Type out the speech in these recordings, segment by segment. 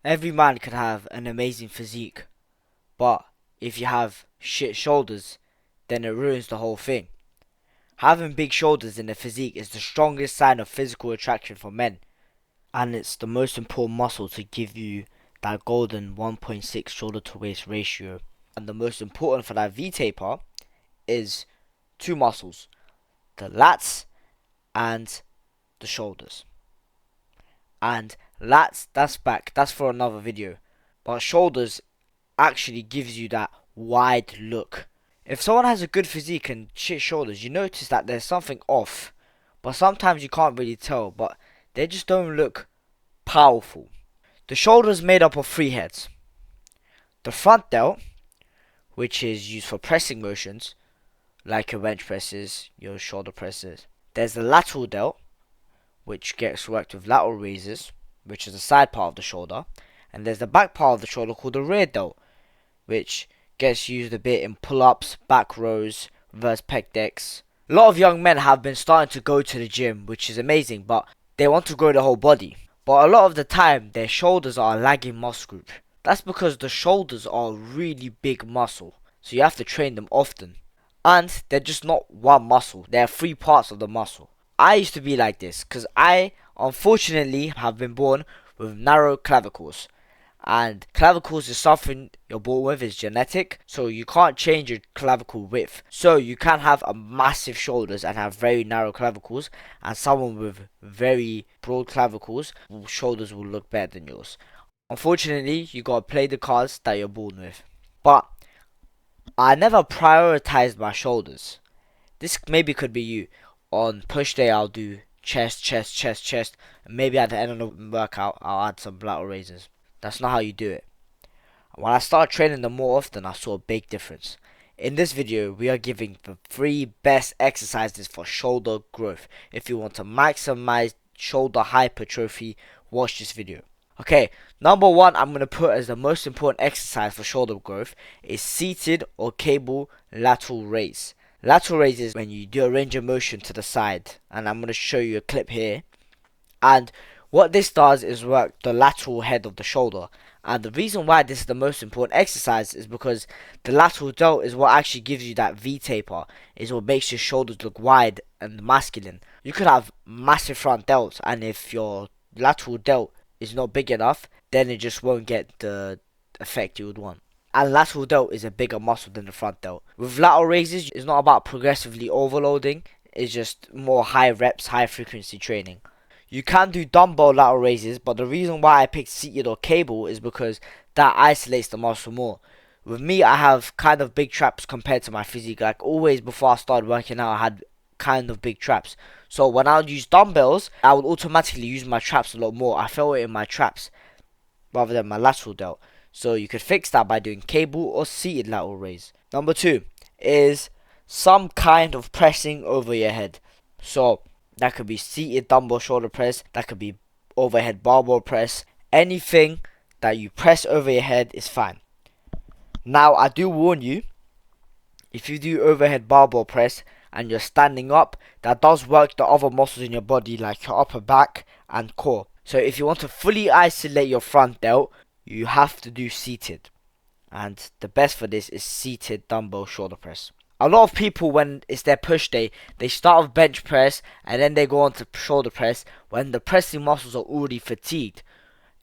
Every man could have an amazing physique, but if you have shit shoulders, then it ruins the whole thing. Having big shoulders in a physique is the strongest sign of physical attraction for men, and it's the most important muscle to give you that golden 1.6 shoulder to waist ratio. And the most important for that V taper is two muscles, the lats and the shoulders. And lats, that's back, that's for another video. But shoulders actually gives you that wide look. If someone has a good physique and shit shoulders, you notice that there's something off. But sometimes you can't really tell, but they just don't look powerful. The shoulder is made up of three heads. The front delt, which is used for pressing motions, like your bench presses, your shoulder presses. There's the lateral delt, which gets worked with lateral raises, which is the side part of the shoulder. And there's the back part of the shoulder called the rear delt, which gets used a bit in pull-ups, back rows, reverse pec decks. A lot of young men have been starting to go to the gym, which is amazing, but they want to grow the whole body. But a lot of the time, their shoulders are a lagging muscle group. That's because the shoulders are a really big muscle, so you have to train them often. And they're just not one muscle, they're three parts of the muscle. I used to be like this, because I, unfortunately, have been born with narrow clavicles. And clavicles is something you're born with, is genetic, so you can't change your clavicle width. So you can have a massive shoulders and have very narrow clavicles, and someone with very broad clavicles, shoulders will look better than yours. Unfortunately, you gotta play the cards that you're born with. But I never prioritized my shoulders. This maybe could be you. On push day, I'll do chest, chest, chest, chest, and maybe at the end of the workout, I'll add some lateral raises. That's not how you do it. When I started training them more often, I saw a big difference. In this video, we are giving the 3 best exercises for shoulder growth. If you want to maximize shoulder hypertrophy, watch this video. Okay, number 1 I'm going to put as the most important exercise for shoulder growth is seated or cable lateral raise. Lateral raise is when you do a range of motion to the side, and I'm going to show you a clip here. And what this does is work the lateral head of the shoulder. And the reason why this is the most important exercise is because the lateral delt is what actually gives you that V taper, is what makes your shoulders look wide and masculine. You could have massive front delts, and if your lateral delt is not big enough, then it just won't get the effect you would want. And lateral delt is a bigger muscle than the front delt. With lateral raises, it's not about progressively overloading, it's just more high reps, high frequency training. You can do dumbbell lateral raises, but the reason why I picked seated or cable is because that isolates the muscle more. With me, I have kind of big traps compared to my physique. Like always before I started working out, I had kind of big traps. So when I would use dumbbells, I would automatically use my traps a lot more. I felt it in my traps rather than my lateral delt. So you could fix that by doing cable or seated lateral raise. Number 2 is some kind of pressing over your head. So that could be seated dumbbell shoulder press, that could be overhead barbell press. Anything that you press over your head is fine. Now I do warn you, if you do overhead barbell press and you're standing up, that does work the other muscles in your body like your upper back and core. So if you want to fully isolate your front delt, you have to do seated. And the best for this is seated dumbbell shoulder press. A lot of people, when it's their push day, they start with bench press and then they go on to shoulder press when the pressing muscles are already fatigued.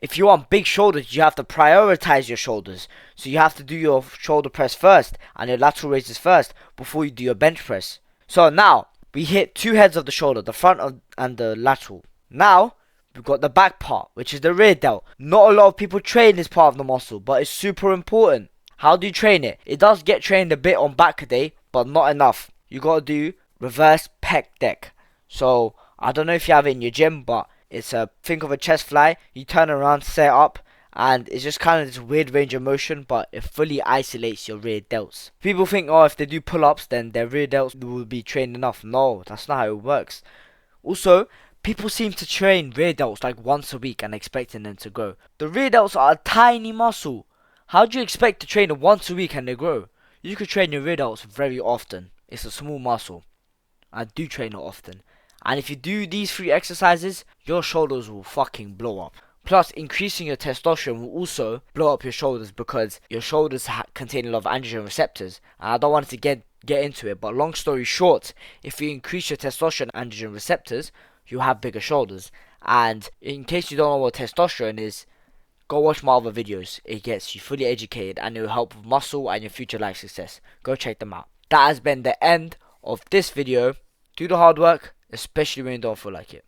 If you want big shoulders, you have to prioritize your shoulders. So you have to do your shoulder press first and your lateral raises first before you do your bench press. So now, we hit 2 heads of the shoulder, the front and the lateral. Now, we've got the back part, which is the rear delt. Not a lot of people train this part of the muscle, but it's super important. How do you train it? It does get trained a bit on back day, but not enough. You gotta do reverse pec deck. So I don't know if you have it in your gym, but it's a think of a chest fly. You turn around, set up, and it's just kind of this weird range of motion, but it fully isolates your rear delts. People think, oh, if they do pull-ups, then their rear delts will be trained enough. No, that's not how it works. Also, people seem to train rear delts like once a week and expecting them to grow. The rear delts are a tiny muscle. How do you expect to train it once a week and they grow? You could train your rear delts very often. It's a small muscle. I do train it often. And if you do these 3 exercises, your shoulders will fucking blow up. Plus, increasing your testosterone will also blow up your shoulders because your shoulders contain a lot of androgen receptors. And I don't want to get into it, but long story short, if you increase your testosterone androgen receptors, you have bigger shoulders. And in case you don't know what testosterone is, go watch my other videos. It gets you fully educated and it will help with muscle and your future life success. Go check them out. That has been the end of this video. Do the hard work, especially when you don't feel like it.